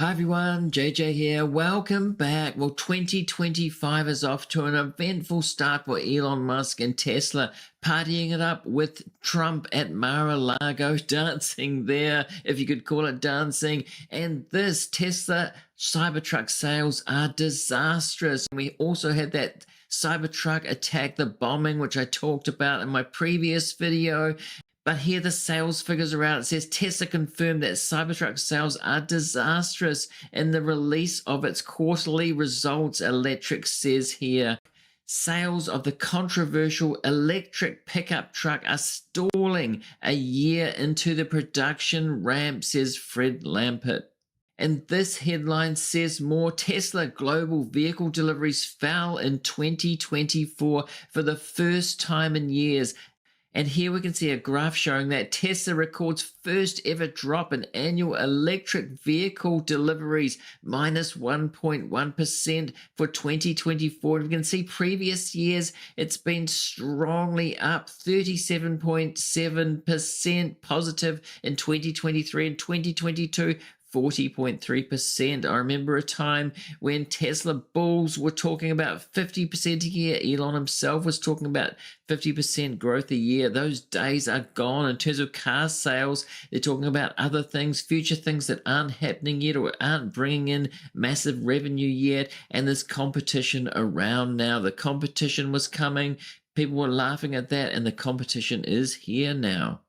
Hi everyone, JJ here. Welcome back. Well, 2025 is off to an eventful start for Elon Musk and Tesla, partying it up with Trump at Mar-a-Lago, dancing there, if you could call it dancing. And this Tesla Cybertruck sales are disastrous. And we also had that Cybertruck attack, the bombing, which I talked about in my previous video. But here the sales figures are out. It says Tesla confirmed that Cybertruck sales are disastrous in the release of its quarterly results, Electric says here. Sales of the controversial electric pickup truck are stalling a year into the production ramp, says Fred Lampert. And this headline says more. Tesla global vehicle deliveries fell in 2024 for the first time in years. And here we can see a graph showing that Tesla records first ever drop in annual electric vehicle deliveries, minus 1.1% for 2024. And we can see previous years, it's been strongly up, 37.7% positive in 2023 and 2022. 40.3%. I remember a time when Tesla bulls were talking about 50% a year. Elon himself was talking about 50% growth a year. Those days are gone. In terms of car sales, they're talking about other things, future things that aren't happening yet or aren't bringing in massive revenue yet. And there's competition around now. The competition was coming. People were laughing at that, and the competition is here now.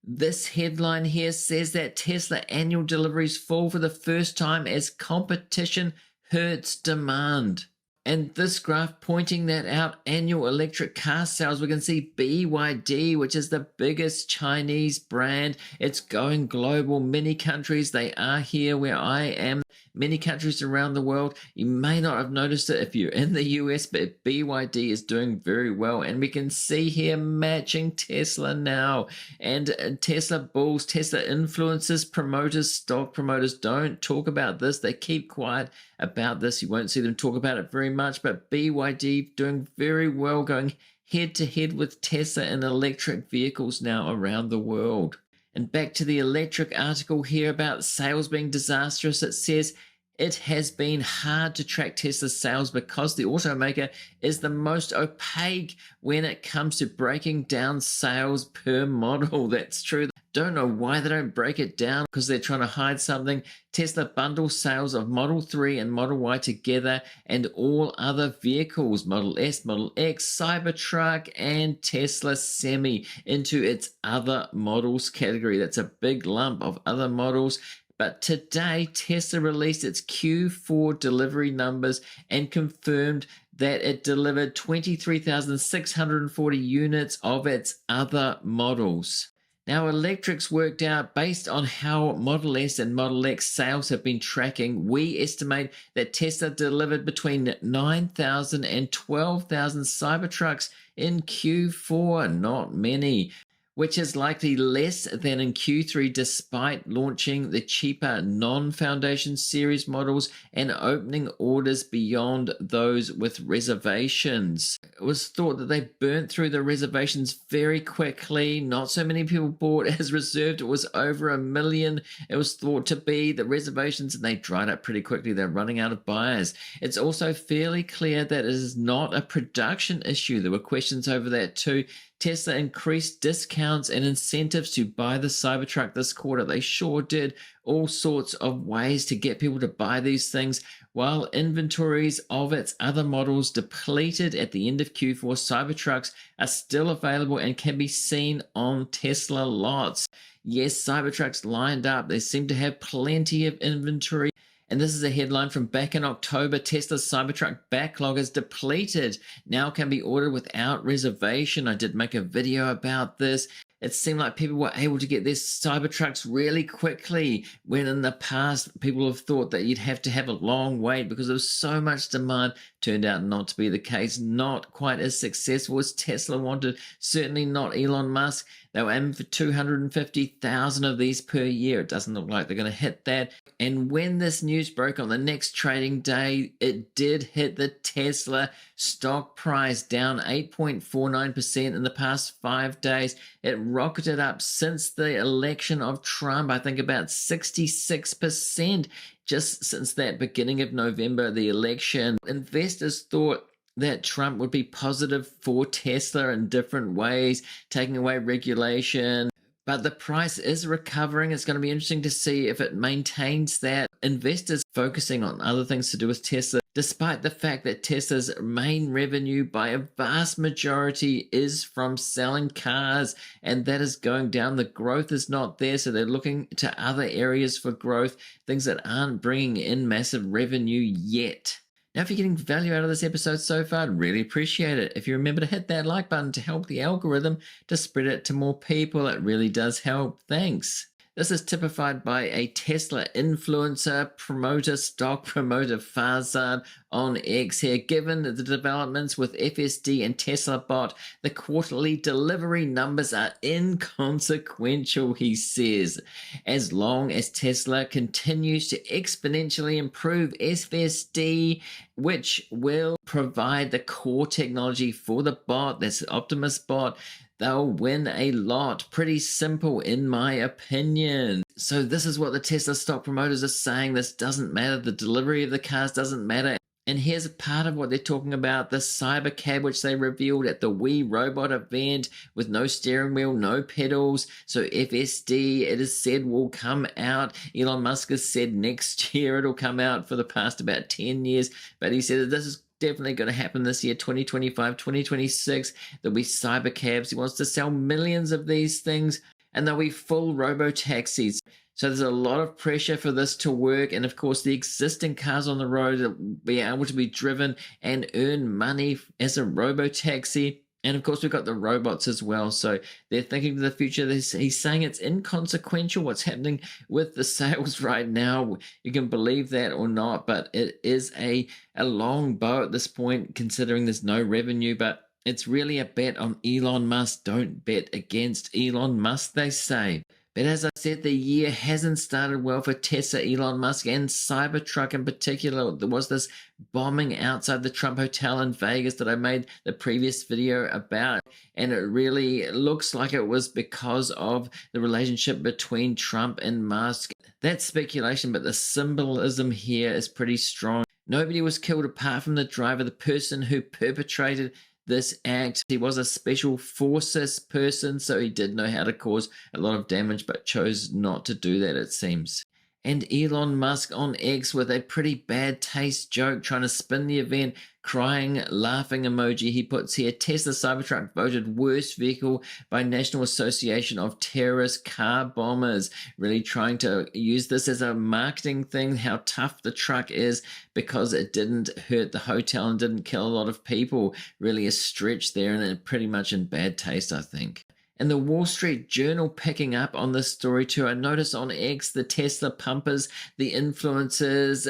This headline here says that Tesla annual deliveries fall for the first time as competition hurts demand. And this graph pointing that out, annual electric car sales, we can see BYD, which is the biggest Chinese brand. It's going global. Many countries, they are here where I am. Many countries around the world. You may not have noticed it if you're in the US, but BYD is doing very well. And we can see here matching Tesla now. And Tesla bulls, Tesla influencers, promoters, stock promoters don't talk about this. They keep quiet about this. You won't see them talk about it very much, but BYD doing very well, going head to head with Tesla in electric vehicles now around the world. And back to the electric article here about sales being disastrous. It says it has been hard to track Tesla's sales because the automaker is the most opaque when it comes to breaking down sales per model. That's true. Don't know why they don't break it down, because they're trying to hide something. Tesla bundles sales of Model 3 and Model Y together and all other vehicles, Model S, Model X, Cybertruck, and Tesla Semi into its other models category. That's a big lump of other models. But today, Tesla released its Q4 delivery numbers and confirmed that it delivered 23,640 units of its other models. Now, Electrics worked out based on how Model S and Model X sales have been tracking. We estimate that Tesla delivered between 9,000 and 12,000 Cybertrucks in Q4, not many, which is likely less than in Q3 despite launching the cheaper non-Foundation series models and opening orders beyond those with reservations. It was thought that they burnt through the reservations very quickly. Not so many people bought as reserved. It was over 1 million. It was thought to be the reservations, and they dried up pretty quickly. They're running out of buyers. It's also fairly clear that it is not a production issue. There were questions over that too. Tesla increased discounts and incentives to buy the Cybertruck this quarter. They sure did. All sorts of ways to get people to buy these things. While inventories of its other models depleted at the end of Q4, Cybertrucks are still available and can be seen on Tesla lots. Yes, Cybertrucks lined up. They seem to have plenty of inventory. And this is a headline from back in October. Tesla's Cybertruck backlog is depleted. Now can be ordered without reservation. I did make a video about this. It seemed like people were able to get their Cybertrucks really quickly, when in the past people have thought that you'd have to have a long wait because there was so much demand. Turned out not to be the case. Not quite as successful as Tesla wanted. Certainly not Elon Musk. They were aiming for 250,000 of these per year. It doesn't look like they're going to hit that. And when this news broke on the next trading day, it did hit the Tesla stock price, down 8.49% in the past 5 days. It rocketed up since the election of Trump, I think about 66% just since that beginning of November, the election. Investors thought that Trump would be positive for Tesla in different ways, taking away regulation. But the price is recovering. It's going to be interesting to see if it maintains that. Investors focusing on other things to do with Tesla, despite the fact that Tesla's main revenue by a vast majority is from selling cars, and that is going down. The growth is not there, so they're looking to other areas for growth, things that aren't bringing in massive revenue yet. Now, if you're getting value out of this episode so far, I'd really appreciate it. If you remember to hit that like button to help the algorithm to spread it to more people, it really does help. Thanks. This is typified by a Tesla influencer, promoter, stock promoter Farzad on X here. Given the developments with FSD and Tesla bot, the quarterly delivery numbers are inconsequential, he says. As long as Tesla continues to exponentially improve FSD, which will provide the core technology for the bot, that's the Optimus bot, they'll win a lot. Pretty simple in my opinion. So this is what the Tesla stock promoters are saying. This doesn't matter. The delivery of the cars doesn't matter. And here's a part of what they're talking about, the Cybercab, which they revealed at the Wii Robot event with no steering wheel, no pedals. So FSD, it is said, will come out. Elon Musk has said next year it'll come out for the past about 10 years. But he said that this is definitely going to happen this year, 2025, 2026. There'll be cybercabs. He wants to sell millions of these things, and they'll be full robo-taxis. So there's a lot of pressure for this to work. And of course, the existing cars on the road will be able to be driven and earn money as a robo-taxi. And of course, we've got the robots as well. So they're thinking to the future. He's saying it's inconsequential what's happening with the sales right now. You can believe that or not, but it is a long bow at this point, considering there's no revenue. But it's really a bet on Elon Musk. Don't bet against Elon Musk, they say. But as I said, the year hasn't started well for Tesla, Elon Musk, and Cybertruck in particular. There was this bombing outside the Trump Hotel in Vegas that I made the previous video about, and it really looks like it was because of the relationship between Trump and Musk. That's speculation, but the symbolism here is pretty strong. Nobody was killed apart from the driver, the person who perpetrated this act. He was a special forces person, so he did know how to cause a lot of damage, but chose not to do that, it seems. And Elon Musk on X with a pretty bad taste joke, trying to spin the event, crying, laughing emoji he puts here. Tesla Cybertruck voted worst vehicle by National Association of Terrorist Car Bombers. Really trying to use this as a marketing thing, how tough the truck is because it didn't hurt the hotel and didn't kill a lot of people. Really a stretch there, and pretty much in bad taste, I think. And the Wall Street Journal picking up on this story too. I notice on X, the Tesla pumpers, the influencers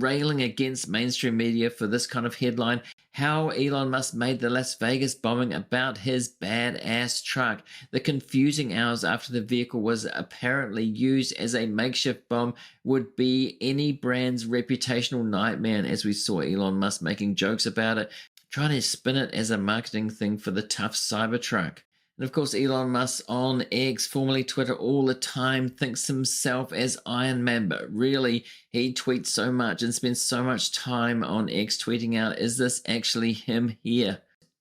railing against mainstream media for this kind of headline. How Elon Musk made the Las Vegas bombing about his badass truck. The confusing hours after the vehicle was apparently used as a makeshift bomb would be any brand's reputational nightmare. And as we saw Elon Musk making jokes about it, trying to spin it as a marketing thing for the tough Cybertruck. And of course, Elon Musk on X, formerly Twitter, all the time thinks himself as Iron Man, but really he tweets so much and spends so much time on X tweeting out, is this actually him here?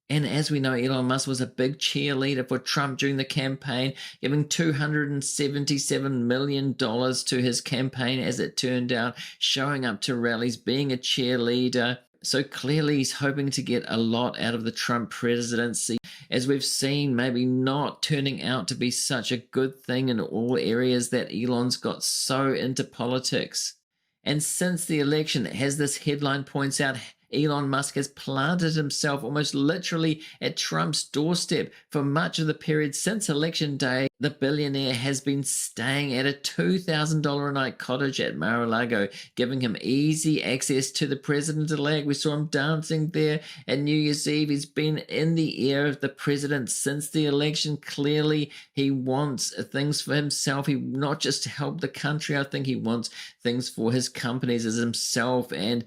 And as we know, Elon Musk was a big cheerleader for Trump during the campaign, giving $277 million to his campaign as it turned out, showing up to rallies, being a cheerleader. So clearly he's hoping to get a lot out of the Trump presidency, as we've seen, maybe not turning out to be such a good thing in all areas that Elon's got so into politics. And since the election, as this headline points out, Elon Musk has planted himself almost literally at Trump's doorstep for much of the period since Election Day. The billionaire has been staying at a $2,000 a night cottage at Mar-a-Lago, giving him easy access to the president-elect. We saw him dancing there at New Year's Eve. He's been in the ear of the president since the election. Clearly, he wants things for himself. He not just to help the country. I think he wants things for his companies as himself. And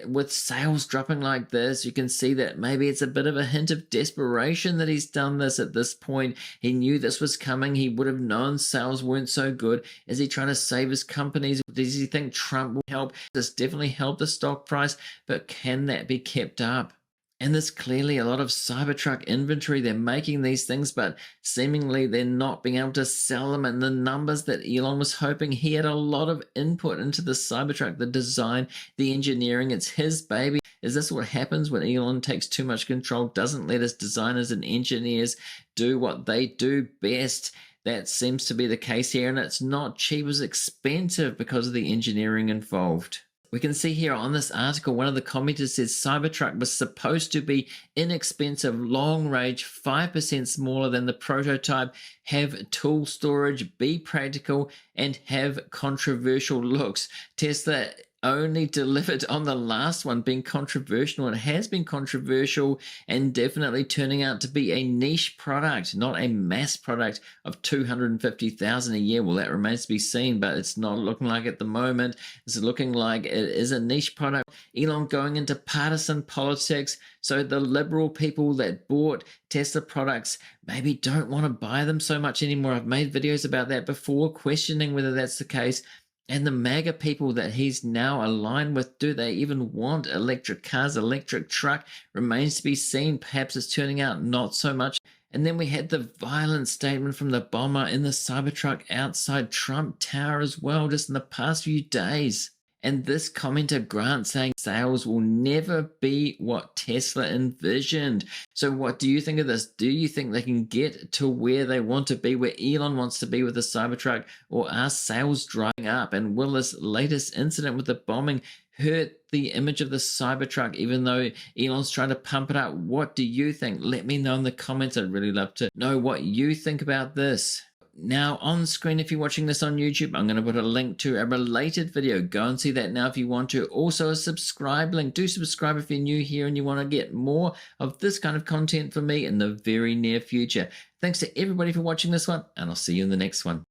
with sales dropping like this, you can see that maybe it's a bit of a hint of desperation that he's done this at this point. He knew this was coming. He would have known sales weren't so good. Is he trying to save his companies? Does he think Trump will help? This definitely helped the stock price, but can that be kept up? And there's clearly a lot of Cybertruck inventory. They're making these things, but seemingly they're not being able to sell them. And the numbers that Elon was hoping, he had a lot of input into the Cybertruck, the design, the engineering. It's his baby. Is this what happens when Elon takes too much control, doesn't let his designers and engineers do what they do best? That seems to be the case here, and it's not cheap, it's expensive because of the engineering involved. We can see here on this article, one of the commenters says Cybertruck was supposed to be inexpensive, long range, 5% smaller than the prototype, have tool storage, be practical, and have controversial looks. Tesla only delivered on the last one being controversial. It has been controversial and definitely turning out to be a niche product, not a mass product of 250,000 a year. Well, that remains to be seen, but it's not looking like at the moment. It's looking like it is a niche product. Elon going into partisan politics, so the liberal people that bought Tesla products maybe don't want to buy them so much anymore. I've made videos about that before, questioning whether that's the case. And the MAGA people that he's now aligned with, do they even want electric cars, electric truck? Remains to be seen. Perhaps it's turning out not so much. And then we had the violent statement from the bomber in the Cybertruck outside Trump Tower as well, just in the past few days. And this commenter, Grant, saying sales will never be what Tesla envisioned. So what do you think of this? Do you think they can get to where they want to be, where Elon wants to be with the Cybertruck, or are sales drying up? And will this latest incident with the bombing hurt the image of the Cybertruck, even though Elon's trying to pump it up? What do you think? Let me know in the comments. I'd really love to know what you think about this. Now on screen, if you're watching this on YouTube, I'm going to put a link to a related video. Go and see that now if you want to. Also a subscribe link. Do subscribe if you're new here and you want to get more of this kind of content from me in the very near future. Thanks to everybody for watching this one, and I'll see you in the next one.